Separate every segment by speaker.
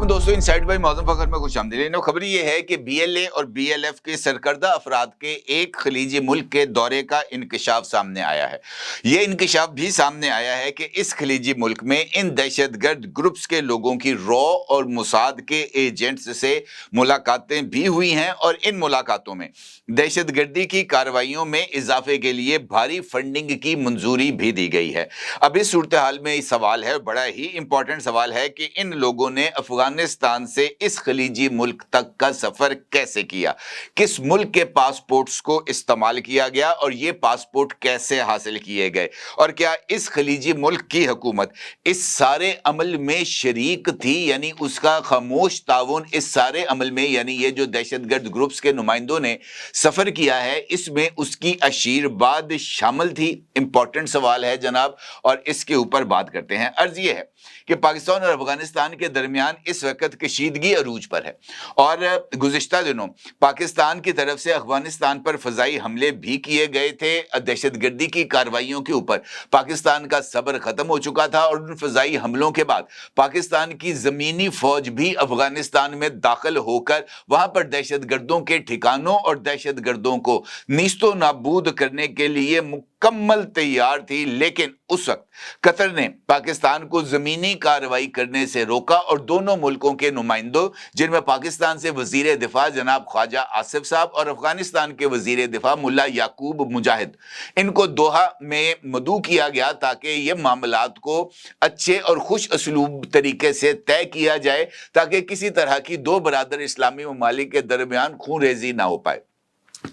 Speaker 1: दोस्तों, inside bye Mauzam Fakhar में खुशामदीद। खबर ये है कि बीएलए और बीएलएफ के सरकर्दा अफराद के एक खलीजी मुल्क के दौरे का इंकशाफ सामने आया है। ये इंकशाफ भी सामने आया है कि इस खलीजी मुल्क में इन दहशतगर्द ग्रुप्स के लोगों की रॉ और मुसाद के एजेंट्स से मुलाकातें भी हुई हैं और इन मुलाकातों में दहशतगर्दी की कार्रवाइयों में इजाफे के लिए भारी फंडिंग की मंजूरी भी दी गई है। अब इस सूरत हाल में सवाल है, बड़ा ही इंपॉर्टेंट सवाल है कि इन लोगों ने अफगानिस्तान से इस खलीजी मुल्क तक का सफर कैसे किया, किस मुल्क के पासपोर्ट्स को इस्तेमाल किया गया और ये पासपोर्ट कैसे हासिल किए गए, और क्या इस खलीजी मुल्क की हुकूमत इस सारे अमल में शरीक थी, यानी उसका खामोश ताउन इस सारे अमल में, यानी ये जो दहशतगर्द ग्रुप्स के नुमाइंदों ने सफर किया है इसमें उसकी आशीर्वाद शामिल थी। इंपॉर्टेंट सवाल है जनाब, और इसके ऊपर बात करते हैं। अर्ज ये है कि पाकिस्तान और अफगानिस्तान के दरमियान इस वक्त कशीदगी अरूज पर है और गुज़िश्ता दिनों पाकिस्तान की तरफ से अफगानिस्तान पर फजाई हमले भी किए गए थे। दहशतगर्दी की कार्रवाइयों के ऊपर पाकिस्तान का सब्र खत्म हो चुका था और उन फजाई हमलों के बाद पाकिस्तान की जमीनी फौज भी अफगानिस्तान में दाखिल होकर वहां पर दहशतगर्दों के ठिकानों और दहशतगर्दों को नीस्तो नाबूद करने के लिए मुकम्मल तैयार थी। लेकिन उस वक्त कतर ने पाकिस्तान को जमीनी कार्रवाई करने से रोका और दोनों मुल्कों के नुमाइंदों, जिनमें पाकिस्तान से वजीर दिफा जनाब ख्वाजा आसिफ साहब और अफगानिस्तान के वजीर दिफा मुल्ला याकूब मुजाहिद, इनको दोहा में मदऊ किया गया ताकि ये मामलात को अच्छे और खुश असलूब तरीके से तय किया जाए, ताकि किसी तरह की दो बरादर इस्लामी ममालिक के दरमियान खून रेजी ना हो पाए।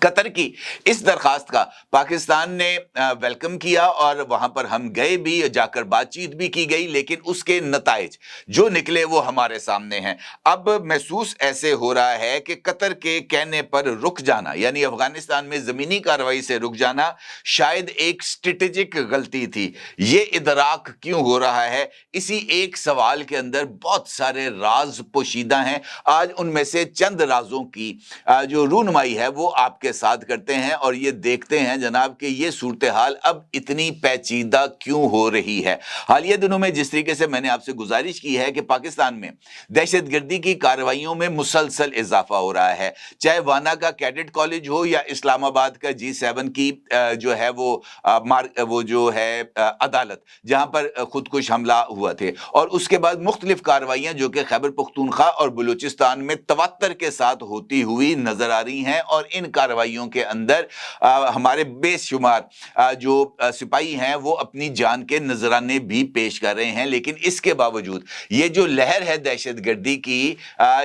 Speaker 1: कतर की इस दरखास्त का पाकिस्तान ने वेलकम किया और वहां पर हम गए भी, जाकर बातचीत भी की गई, लेकिन उसके नताइज जो निकले वो हमारे सामने हैं। अब महसूस ऐसे हो रहा है कि कतर के कहने पर रुक जाना, यानी अफगानिस्तान में जमीनी कार्रवाई से रुक जाना, शायद एक स्ट्रेटेजिक गलती थी। ये इदराक क्यों हो रहा है? इसी एक सवाल के अंदर बहुत सारे राज पोशीदा हैं। आज उनमें से चंद राजों की जो रूनुमाई है वो आपके साथ करते हैं और ये देखते हैं जनाब कि ये सूरत हाल अब इतनी पेचीदा क्यों हो रही है। हालिया दिनों में जिस तरीके से मैंने आपसे गुजारिश की है कि पाकिस्तान में दहशतगर्दी की कार्रवाइयों में मुसलसल इजाफा हो रहा है, चाहे वाना का कैडेट कॉलेज हो या इस्लामाबाद का G7 की जो है वो जो है अदालत जहां पर खुदकुश हमला हुआ थे, और उसके बाद मुख्तलिफ कार्रवाइयां जो कि खैबर पख्तूनख्वा और बलूचिस्तान में तवत्तर के साथ होती हुई नजर आ रही हैं। और इन कार्रवाइयों के अंदर हमारे बेशुमार जो सिपाही हैं वो अपनी जान के नजराने भी पेश कर रहे हैं। लेकिन इसके बावजूद ये जो लहर है दहशतगर्दी की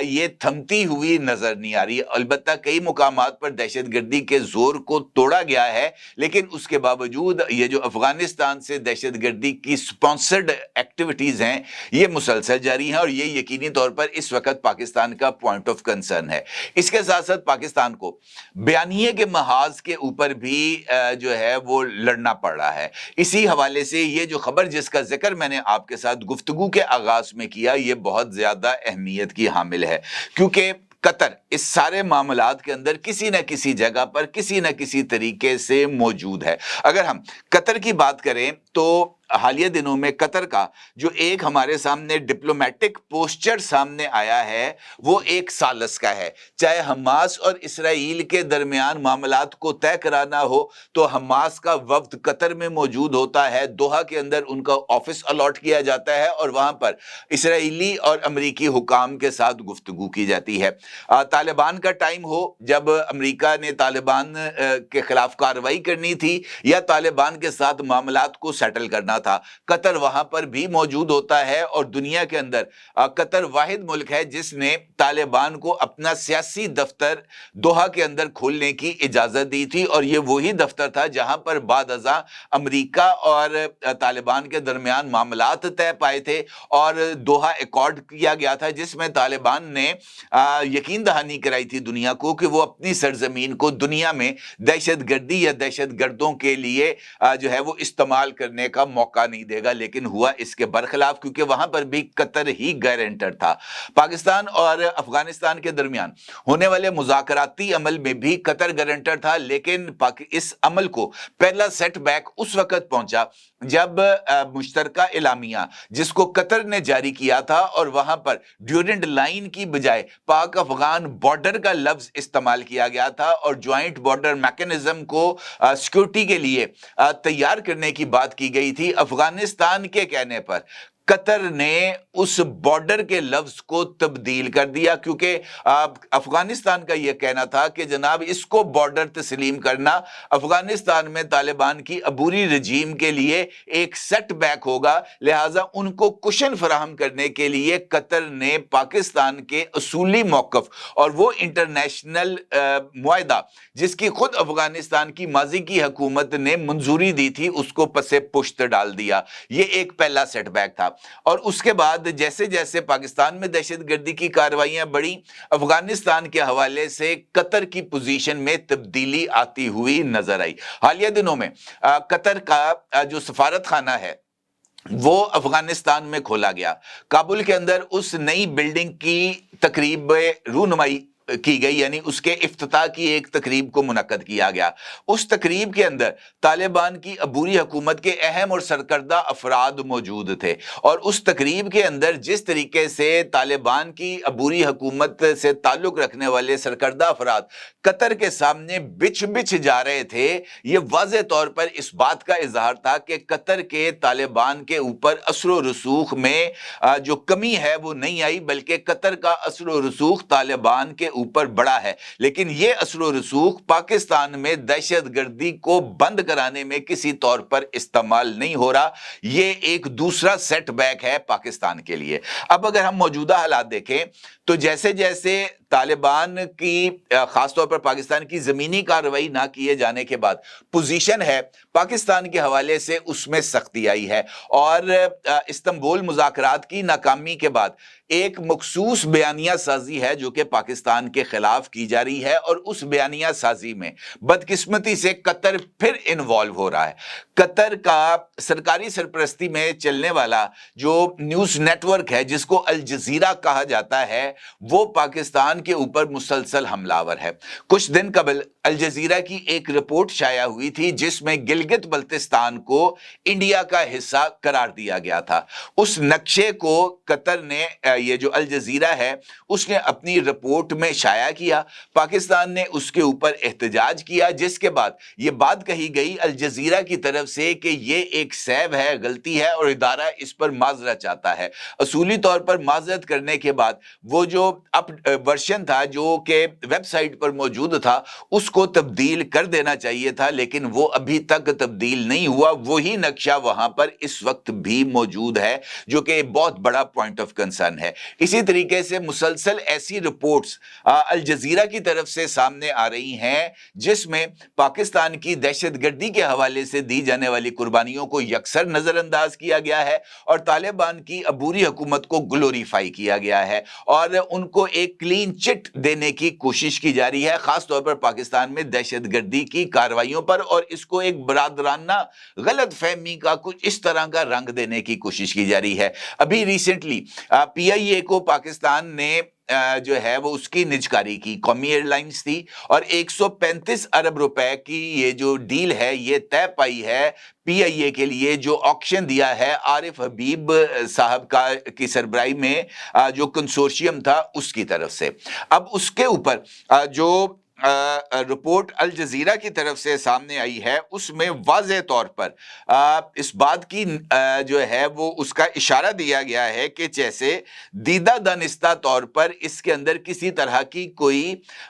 Speaker 1: ये थमती हुई नजर नहीं आ रही। अलबत्ता कई मुकामात पर दहशतगर्दी के जोर को तोड़ा गया है, लेकिन उसके बावजूद ये जो अफगानिस्तान से दहशतगर्दी की स्पॉन्सर्ड एक्टिविटीज हैं ये मुसलसल जारी हैं और ये यकीनी तौर पर इस वक्त पाकिस्तान का पॉइंट ऑफ कंसर्न है। इसके साथ साथ पाकिस्तान को बयानिए के महाज के ऊपर भी जो है वो लड़ना पड़ रहा है। इसी हवाले से ये जो खबर जिसका जिक्र मैंने आपके साथ गुफ्तगू के आगाज में किया ये बहुत ज्यादा अहमियत की हामिल है, क्योंकि कतर इस सारे मामलात के अंदर किसी न किसी जगह पर किसी न किसी तरीके से मौजूद है। अगर हम कतर की बात करें तो हालिया दिनों में कतर का जो एक हमारे सामने डिप्लोमेटिक पोस्चर सामने आया है वो एक सालस का है। चाहे हमास और इसराइल के दरमियान मामलात को तय कराना हो तो हमास का वफ्द कतर में मौजूद होता है, दोहा के अंदर उनका ऑफिस अलॉट किया जाता है और वहां पर इसराइली और अमरीकी हुकाम के साथ गुफ्तगू की जाती है। तालिबान का टाइम हो जब अमरीका ने तालिबान के खिलाफ कार्रवाई करनी थी या तालिबान के साथ मामलात को सेटल करना था, कतर वहां पर भी मौजूद होता है। और दुनिया के अंदर कतर वाहिद मुल्क है जिसने तालिबान को अपना सियासी दफ्तर दोहा के अंदर खोलने की इजाजत दी थी, और ये वही दफ्तर था जहां पर बाद अज़ा अमरीका और तालिबान के दरमियान मामलात तय पाए थे और दोहा एकॉर्ड किया गया था, जिसमें तालिबान ने यकीन दहानी कराई थी दुनिया को कि वो अपनी सरजमीन को दुनिया में दहशतगर्दी या दहशतगर्दों के लिए जो है वो इस्तेमाल करने करने का मौका नहीं देगा, लेकिन हुआ इसके बरखिलाफ, क्योंकि वहां पर भी कतर ही गारंटर था। पाकिस्तान और अफगानिस्तान के दरमियान होने वाले मुज़ाकराती अमल में भी कतर गारंटर था, लेकिन इस अमल को पहला सेटबैक उस वक्त पहुंचा जब मुश्तरका एलामिया जिसको कतर ने जारी किया था और वहां पर ड्यूरेंट लाइन की बजाय पाक अफगान बॉर्डर का लफ्ज इस्तेमाल किया गया था और ज्वाइंट बॉर्डर मैकेनिज्म को सिक्योरिटी के लिए तैयार करने की बात की गई थी। अफगानिस्तान के कहने पर कतर ने उस बॉर्डर के लफ्ज को तब्दील कर दिया, क्योंकि अफगानिस्तान का यह कहना था कि जनाब इसको बॉर्डर तस्लीम करना अफगानिस्तान में तालिबान की अबूरी रजीम के लिए एक सेटबैक होगा, लिहाजा उनको कुशन फराहम करने के लिए कतर ने पाकिस्तान के असूली मौकफ और वो इंटरनेशनल मुआहदा जिसकी खुद अफगानिस्तान की माजी की हुकूमत ने मंजूरी दी थी उसको पसे पुश्त डाल दिया। ये एक पहला सेटबैक था। और उसके बाद जैसे जैसे पाकिस्तान में दहशतगर्दी की कार्रवाइयां बढ़ी, अफगानिस्तान के हवाले से कतर की पोजीशन में तब्दीली आती हुई नजर आई। हालिया दिनों में कतर का जो सफारत खाना है वो अफगानिस्तान में खोला गया। काबुल के अंदर उस नई बिल्डिंग की तकरीब रूनुमाई की गई, यानी उसके इफ्तिताह की एक तकरीब को मुनक्कद किया गया। उस तकरीब के अंदर तालिबान की अबूरी हुकूमत के अहम और सरकर्दा अफराद मौजूद थे और उस तकरीब के अंदर जिस तरीके से तालिबान की अबूरी हुकूमत से ताल्लुक रखने वाले सरकर्दा अफराद कतर के सामने बिछ बिछ जा रहे थे, ये वाज़े तौर पर इस बात का इजहार था कि कतर के तालिबान के ऊपर असर रसूख में जो कमी है वो नहीं आई, बल्कि कतर का असर रसूख तालिबान के ऊपर बड़ा है। लेकिन यह असर रसूख पाकिस्तान में दहशतगर्दी को बंद कराने में किसी तौर पर इस्तेमाल नहीं हो रहा। यह एक दूसरा सेटबैक है पाकिस्तान के लिए। अब अगर हम मौजूदा हालात देखें तो जैसे जैसे तालिबान की खासतौर पर पाकिस्तान की जमीनी कार्रवाई ना किए जाने के बाद पोजीशन है पाकिस्तान के हवाले से उसमें सख्ती आई है और इस्तांबुल मुज़ाकरात की नाकामी के बाद एक मखसूस बयानिया साजी है जो कि पाकिस्तान के खिलाफ की जा रही है और उस बयानिया साजी में बदकिस्मती से कतर फिर इन्वॉल्व हो रहा है। कतर का सरकारी सरपरस्ती में चलने वाला जो न्यूज़ नेटवर्क है जिसको अल जजीरा कहा जाता है वो पाकिस्तान के ऊपर मुसलसल हमलावर है। कुछ दिन कबल अल जजीरा की एक रिपोर्ट शाया हुई थी जिसमें गिलगित बल्तिस्तान को इंडिया का हिस्सा करार दिया गया था। उस नक्शे को कतर ने, ये जो अल जजीरा है उसने अपनी रिपोर्ट में शाया किया। पाकिस्तान ने उसके ऊपर एहतजाज किया, जिसके बाद ये बात कही गई अल जजीरा की तरफ से कि ये एक सैव है, गलती है और इदारा इस पर माजरत चाहता है। असूली तौर पर माजरत करने के बाद वो जो अप वर्जन था जो कि वेबसाइट पर मौजूद था उसको तब्दील कर देना चाहिए था, लेकिन वो अभी तक तब्दील नहीं हुआ। वही नक्शा वहां पर इस वक्त भी मौजूद है जो कि बहुत बड़ा पॉइंट ऑफ कंसर्न है। इसी तरीके से मुसलसल ऐसी रिपोर्ट्स अल जजीरा की तरफ से सामने आ रही हैं जिसमें पाकिस्तान की दहशतगर्दी के हवाले से दी जाने वाली कुर्बानियों को यकसर नजरअंदाज किया गया है और तालिबान की अबूरी हुकूमत को ग्लोरीफाई किया गया है और उनको एक क्लीन चिट देने की कोशिश की जा रही है, खासतौर पर पाकिस्तान में दहशतगर्दी की कार्रवाइयों पर, और इसको एक बरादराना गलत फहमी का कुछ इस तरह का रंग देने की कोशिश की जा रही है। अभी रिसेंटली PIA को पाकिस्तान ने जो है वो उसकी निजकारी की, कौमी एयरलाइंस थी और 135 अरब रुपए की ये जो डील है ये तय पाई है PIA के लिए, जो ऑक्शन दिया है आरिफ हबीब साहब का की सरबराही में जो कंसोर्शियम था उसकी तरफ से। अब उसके ऊपर जो रिपोर्ट अल जजीरा की तरफ से सामने आई है उसमें वाज़े तौर पर इस बात की जो है वो उसका इशारा दिया गया है कि जैसे दीदा दानिस्ता तौर पर इसके अंदर किसी तरह की कोई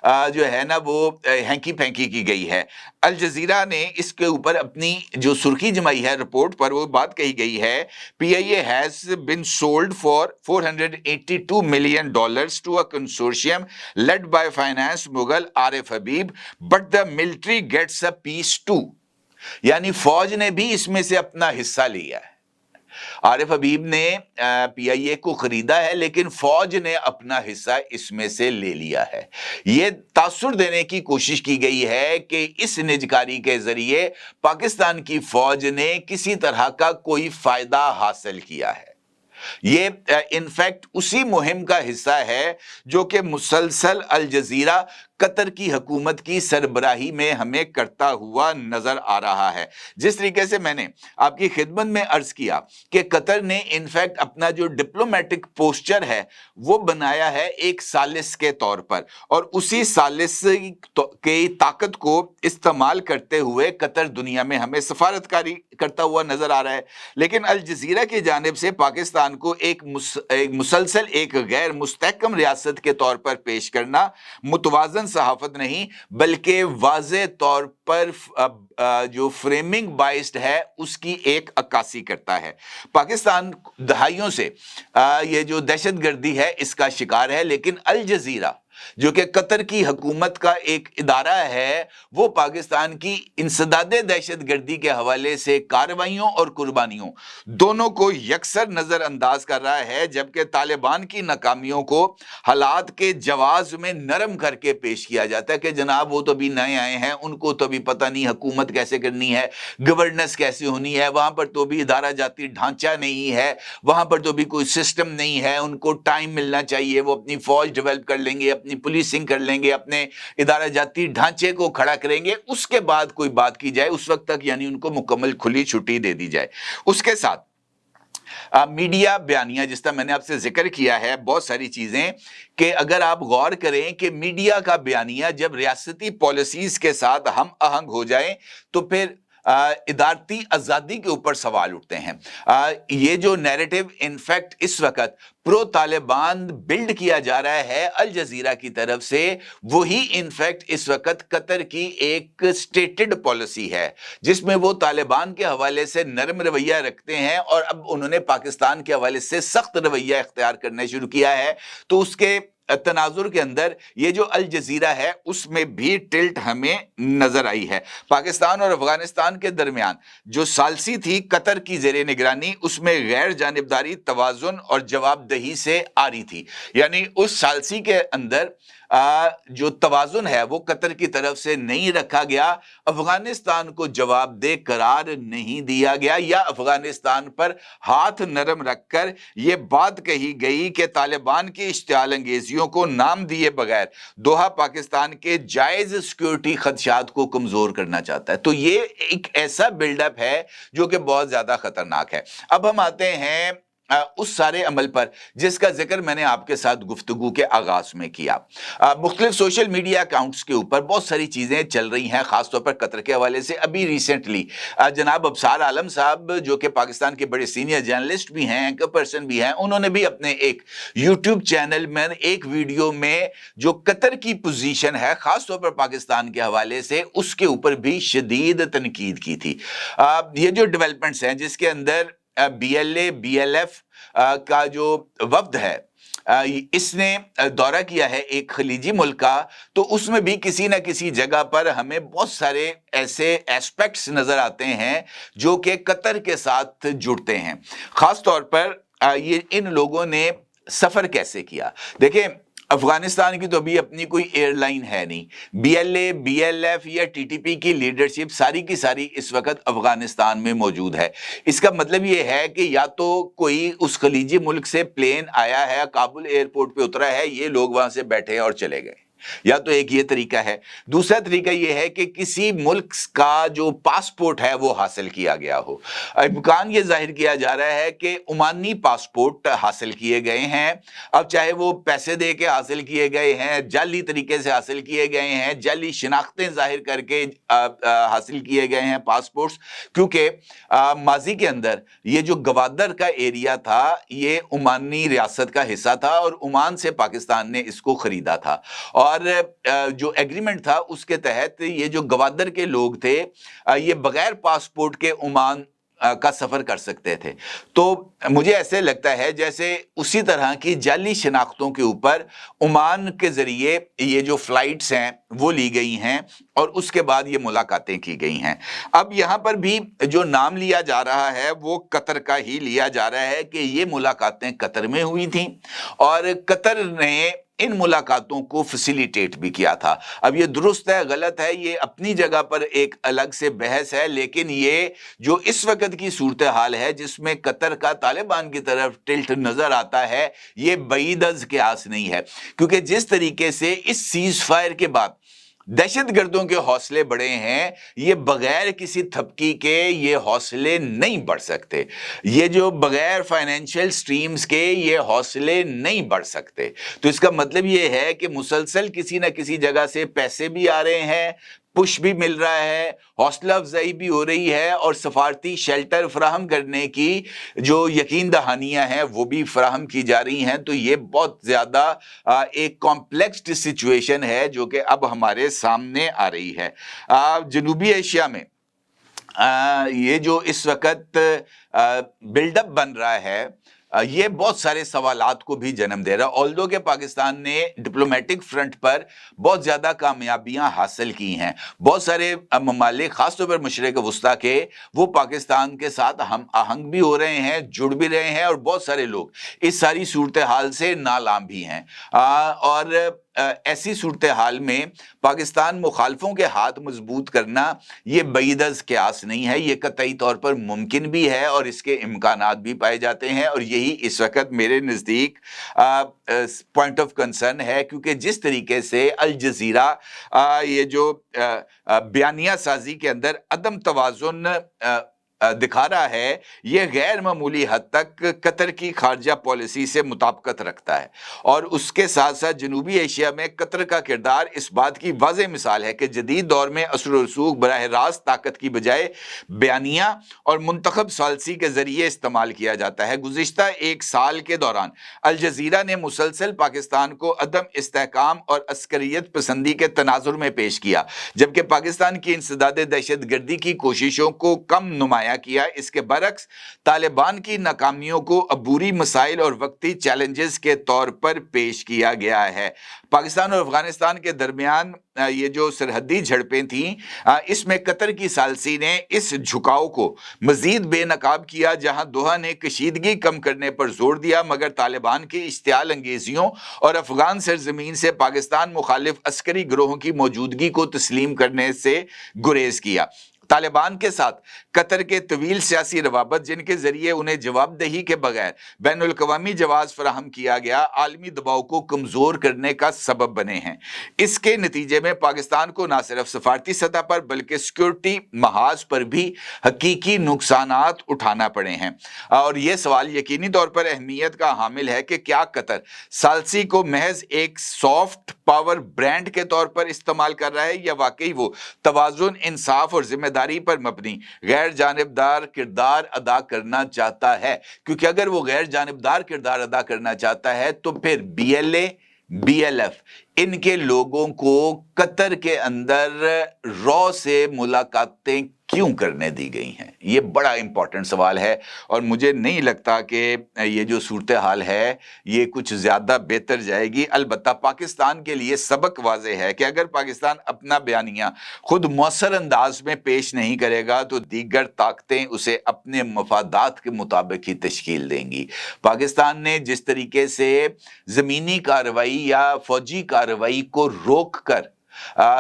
Speaker 1: जो है ना वो हैंकी फैंकी की गई है। अल जजीरा ने इसके ऊपर अपनी जो सुर्खी जमाई है रिपोर्ट पर, वो बात कही गई है PIA has been sold for $482 million to a consortium led by finance mogul Arif Habib but the military gets a piece too, यानी फौज ने भी इसमें से अपना हिस्सा लिया है। आरिफ हबीब ने PIA को खरीदा है, लेकिन फौज ने अपना हिस्सा इसमें से ले लिया है। ये तासुर देने की कोशिश की गई है कि इस निजकारी के जरिए पाकिस्तान की फौज ने किसी तरह का कोई फायदा हासिल किया है। ये इनफैक्ट उसी मुहिम का हिस्सा है जो कि मुसलसल अल जजीरा कतर की हुकूमत की सरबराही में हमें करता हुआ नजर आ रहा है। जिस तरीके से मैंने आपकी खिदमत में अर्ज किया कि कतर ने इनफैक्ट अपना जो डिप्लोमेटिक पोस्चर है वो बनाया है एक सालिस के तौर पर, और उसी सालिस की ताकत को इस्तेमाल करते हुए कतर दुनिया में हमें सफारतकारी करता हुआ नजर आ रहा है। लेकिन अल जजीरा की जानिब से पाकिस्तान को एक मुसलसल एक गैर मुस्तहकम रियासत के तौर पर पेश करना मुतवाजन सहाफत नहीं, बल्कि वाज़े तौर पर जो फ्रेमिंग बाइस्ड है उसकी एक अक्कासी करता है। पाकिस्तान दहाइयों से ये जो दहशतगर्दी है इसका शिकार है, लेकिन अल जजीरा जो कि कतर की हुकूमत का एक इदारा है वो पाकिस्तान की इंसदादे दहशतगर्दी के हवाले से कार्रवाइयों और कुर्बानियों दोनों को यकसर नजरअंदाज कर रहा है, जबकि तालिबान की नाकामियों को हालात के जवाज में नरम करके पेश किया जाता है कि जनाब वो तो अभी नए आए हैं, उनको तो अभी पता नहीं हुकूमत कैसे करनी है, गवर्नेंस कैसे होनी है, वहां पर तो भी इदारा जाती ढांचा नहीं है, वहां पर तो भी कोई सिस्टम नहीं है, उनको टाइम मिलना चाहिए, वो अपनी फौज डेवलप कर लेंगे, अपनी पुलिसिंग कर लेंगे, अपने इदारा जाती ढांचे को खड़ा करेंगे, उसके बाद कोई बात की जाए, उस वक्त तक यानी उनको मुकम्मल खुली छुट्टी दे दी जाए। उसके साथ मीडिया बयानिया, जिस तरह मैंने आपसे जिक्र किया है बहुत सारी चीजें, कि अगर आप गौर करें कि मीडिया का बयानिया जब रियासती पॉलिसीज के साथ हम आहंग हो जाए तो फिर इदारती आज़ादी के ऊपर सवाल उठते हैं। ये जो नैरेटिव इनफैक्ट इस वक्त प्रो तालिबान बिल्ड किया जा रहा है अल जजीरा की तरफ से, वही इनफैक्ट इस वक्त कतर की एक स्टेटेड पॉलिसी है जिसमें वो तालिबान के हवाले से नरम रवैया रखते हैं और अब उन्होंने पाकिस्तान के हवाले से सख्त रवैया इख्तियार करना शुरू किया है। तो उसके तनाजुर के अंदर ये जो अल जजीरा है उसमें भी टिल्ट हमें नजर आई है। पाकिस्तान और अफगानिस्तान के दरमियान जो सालसी थी कतर की जेरे निगरानी, उसमें गैर जानिबदारी, तवाजुन और जवाबदही से आ रही थी, यानी उस सालसी के अंदर जो तवाजुन है वो कतर की तरफ से नहीं रखा गया, अफगानिस्तान को जवाबदेह करार नहीं दिया गया, या अफगानिस्तान पर हाथ नरम रखकर यह बात कही गई कि तालिबान की इश्तियाल अंगेजियों को नाम दिए बगैर दोहा पाकिस्तान के जायज सिक्योरिटी खदशात को कमजोर करना चाहता है। तो ये एक ऐसा बिल्डअप है जो कि बहुत ज्यादा खतरनाक है। अब हम आते हैं उस सारे अमल पर जिसका जिक्र मैंने आपके साथ गुफ्तगू के आगाज में किया। मुख्तलिफ सोशल मीडिया अकाउंट्स के ऊपर बहुत सारी चीजें चल रही हैं, खासतौर पर कतर के हवाले से। अभी रिसेंटली जनाब अबसार आलम साहब जो कि पाकिस्तान के बड़े सीनियर जर्नलिस्ट भी हैं, एंकर पर्सन भी हैं, उन्होंने भी अपने एक यूट्यूब चैनल में एक वीडियो में जो कतर की पोजीशन है खासतौर पर पाकिस्तान के हवाले से उसके ऊपर भी शदीद तनकीद की थी। ये जो डेवलपमेंट्स हैं जिसके अंदर BLA BLF का जो वफ्द है इसने दौरा किया है एक खलीजी मुल्क का, तो उसमें भी किसी न किसी जगह पर हमें बहुत सारे ऐसे एस्पेक्ट्स नजर आते हैं जो कि कतर के साथ जुड़ते हैं। खास तौर पर ये इन लोगों ने सफर कैसे किया। देखिए अफगानिस्तान की तो अभी अपनी कोई एयरलाइन है नहीं, BLA BLF या TTP की लीडरशिप सारी की सारी इस वक्त अफगानिस्तान में मौजूद है। इसका मतलब ये है कि या तो कोई उस खलीजी मुल्क से प्लेन आया है, काबुल एयरपोर्ट पे उतरा है, ये लोग वहां से बैठे और चले गए, या तो एक ये तरीका है। दूसरा तरीका ये है कि किसी मुल्क का जो पासपोर्ट है वो हासिल किया गया हो। इम्कान ये जाहिर किया जा रहा है कि ओमानी पासपोर्ट हासिल किए गए हैं, अब चाहे वो पैसे दे के हासिल किए गए हैं, जाली तरीके से हासिल किए गए हैं, जाली शिनाख्तें जाहिर करके हासिल किए गए हैं पासपोर्ट्स, क्योंकि माजी के अंदर ये जो गवादर का एरिया था ये ओमानी रियासत का हिस्सा था और ओमान से पाकिस्तान ने इसको खरीदा था, और जो एग्रीमेंट था उसके तहत ये जो गवादर के लोग थे ये बगैर पासपोर्ट के ओमान का सफ़र कर सकते थे। तो मुझे ऐसे लगता है जैसे उसी तरह की जाली शनाख्तों के ऊपर ओमान के ज़रिए ये जो फ़्लाइट्स हैं वो ली गई हैं और उसके बाद ये मुलाकातें की गई हैं। अब यहाँ पर भी जो नाम लिया जा रहा है वो कतर का ही लिया जा रहा है कि ये मुलाकातें कतर में हुई थीं और कतर ने इन मुलाकातों को फैसिलिटेट भी किया था। अब ये दुरुस्त है गलत है ये अपनी जगह पर एक अलग से बहस है, लेकिन ये जो इस वक्त की सूरत हाल है जिसमें कतर का तालिबान की तरफ टिल्ट नजर आता है, ये बईद अज़ क़यास नहीं है, क्योंकि जिस तरीके से इस सीज फायर के बाद दहशतगर्दों के हौसले बढ़े हैं, ये बगैर किसी थपकी के ये हौसले नहीं बढ़ सकते। ये जो बगैर फाइनेंशियल स्ट्रीम्स के ये हौसले नहीं बढ़ सकते। तो इसका मतलब ये है कि मुसलसल किसी न किसी जगह से पैसे भी आ रहे हैं, पुश भी मिल रहा है, हौसला अफजाई भी हो रही है और सफारती शेल्टर फराहम करने की जो यकीन दहानियां हैं वो भी फराहम की जा रही हैं। तो ये बहुत ज़्यादा एक कॉम्प्लेक्स्ड सिचुएशन है जो कि अब हमारे सामने आ रही है। जनूबी एशिया में ये जो इस वक्त बिल्डअप बन रहा है ये बहुत सारे सवालात को भी जन्म दे रहा है। ऑल्दो के पाकिस्तान ने डिप्लोमेटिक फ्रंट पर बहुत ज़्यादा कामयाबियां हासिल की हैं, बहुत सारे ममालिक ख़ासतौर पर मशरिक़ वस्ता के वो पाकिस्तान के साथ हम आहंग भी हो रहे हैं, जुड़ भी रहे हैं और बहुत सारे लोग इस सारी सूरत हाल से नालाम भी हैं। और ऐसी सूरत हाल में पाकिस्तान मुखालफों के हाथ मजबूत करना ये बईद अज़ क़यास नहीं है, ये कतई तौर पर मुमकिन भी है और इसके इम्कानात भी पाए जाते हैं और यही इस वक्त मेरे नज़दीक पॉइंट ऑफ कंसर्न है, क्योंकि जिस तरीके से अल जज़ीरा ये जो बयानिया साजी के अंदर अदम तवाज़ुन दिखा रहा है, ये गैर मामूली हद तक कतर की खारजा पॉलिसी से मुताबिकत रखता है और उसके साथ साथ जनूबी एशिया में कतर का किरदार इस बात की वाज़ेह मिसाल है कि जदीद दौर में असर व रसूख बराह रास्त ताकत की बजाय बयानिया और मुंतखब सालसी के ज़रिए इस्तेमाल किया जाता है। गुज़िश्ता एक साल के दौरान अल जज़ीरा ने मुसलसल पाकिस्तान को अदम इस्तेहकाम और अस्करियत पसंदी के तनाजुर में पेश किया, जबकि पाकिस्तान की इंसदाद दहशत गर्दी की कोशिशों को कम नुमाया किया। इसके बरक्स तालिबान की नाकामियों को अबूरी मसाइल और वक्ती चैलेंजेस के तौर पर पेश किया गया है। पाकिस्तान और अफगानिस्तान के दरमियान ये जो सरहदी झड़पें थीं, इसमें कतर की सालसी ने इस झुकाव को मजीद बेनकाब किया, जहां दोहा ने कशीदगी कम करने पर जोर दिया मगर तालिबान की इश्तियाल अंगेजियों और अफगान सरजमीन से पाकिस्तान मुखालिफ अस्करी गिरोहों की मौजूदगी को तस्लीम करने से गुरेज किया। तालिबान के साथ कतर के तवील सियासी रवाबत, जिनके जरिए उन्हें जवाबदेही के बगैर बैनुल अक़वामी जवाज़ फराहम किया गया, आलमी दबाव को कमज़ोर करने का सबब बने हैं। इसके नतीजे में पाकिस्तान को न सिर्फ सफारती सतह पर बल्कि सिक्योरिटी महाज पर भी हकीकी नुकसानात उठाना पड़े हैं और ये सवाल यकीनी तौर पर अहमियत का हामिल है कि क्या कतर सालसी को महज एक सॉफ्ट पावर ब्रांड के तौर पर इस्तेमाल कर रहा है या वाकई वो तवाज़ुन, इंसाफ और जिम्मेदारी पर मबनी गैर जानिबदार किरदार अदा करना चाहता है। क्योंकि अगर वो गैर जानिबदार किरदार अदा करना चाहता है तो फिर BLA, BLF इनके लोगों को कतर के अंदर रॉ से मुलाकातें क्यों करने दी गई हैं, ये बड़ा इंपॉर्टेंट सवाल है और मुझे नहीं लगता कि ये जो सूरत हाल है ये कुछ ज़्यादा बेहतर जाएगी। अलबत्ता पाकिस्तान के लिए सबक वाज़ेह है कि अगर पाकिस्तान अपना बयानिया खुद मौसर अंदाज में पेश नहीं करेगा तो दीगर ताकतें उसे अपने मफादात के मुताबिक ही तश्कील देंगी। पाकिस्तान ने जिस तरीके से ज़मीनी कार्रवाई या फौजी कार्रवाई को रोक कर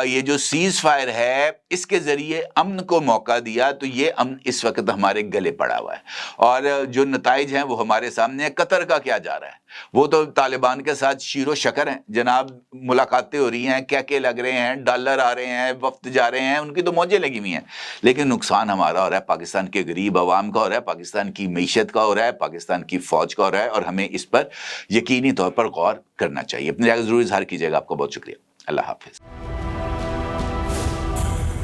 Speaker 1: ये जो सीज फायर है इसके ज़रिए अमन को मौका दिया, तो ये अमन इस वक्त हमारे गले पड़ा हुआ है और जो नताइज हैं वो हमारे सामने है। कतर का क्या जा रहा है, वो तो तालिबान के साथ शीरो शकर हैं जनाब, मुलाकातें हो रही हैं, क्या लग रहे हैं, डॉलर आ रहे हैं, वफ्द जा रहे हैं, उनकी तो मौजें लगी हुई हैं, लेकिन नुकसान हमारा हो रहा है, पाकिस्तान के गरीब अवाम का हो रहा है, पाकिस्तान की मीशत का हो रहा है, पाकिस्तान की फ़ौज का हो रहा है और हमें इस पर यकीनी तौर पर गौर करना चाहिए। अपनी राय ज़रूर इज़हार कीजिएगा। आपका बहुत शुक्रिया। अल्लाह हाफिज़।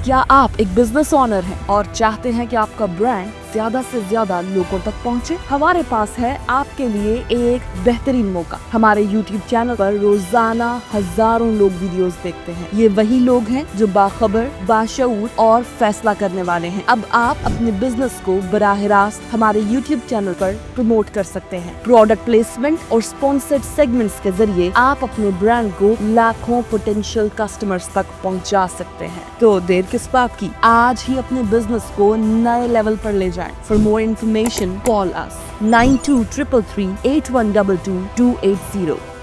Speaker 2: क्या आप एक बिजनेस ओनर हैं और चाहते हैं कि आपका ब्रांड ज्यादा से ज्यादा लोगों तक पहुंचे, हमारे पास है आपके लिए एक बेहतरीन मौका। हमारे YouTube चैनल पर रोजाना हजारों लोग वीडियोस देखते हैं। ये वही लोग हैं जो बाखबर, बाशऊर और फैसला करने वाले हैं। अब आप अपने बिजनेस को बराह रास्त हमारे YouTube चैनल पर प्रमोट कर सकते हैं। प्रोडक्ट प्लेसमेंट और स्पॉन्सर्ड सेगमेंट्स के जरिए आप अपने ब्रांड को लाखों पोटेंशियल कस्टमर्स तक पहुंचा सकते हैं। तो देर किस बात की, आज ही अपने बिजनेस को नए लेवल पर ले जाएं। For more information call us 923338122280।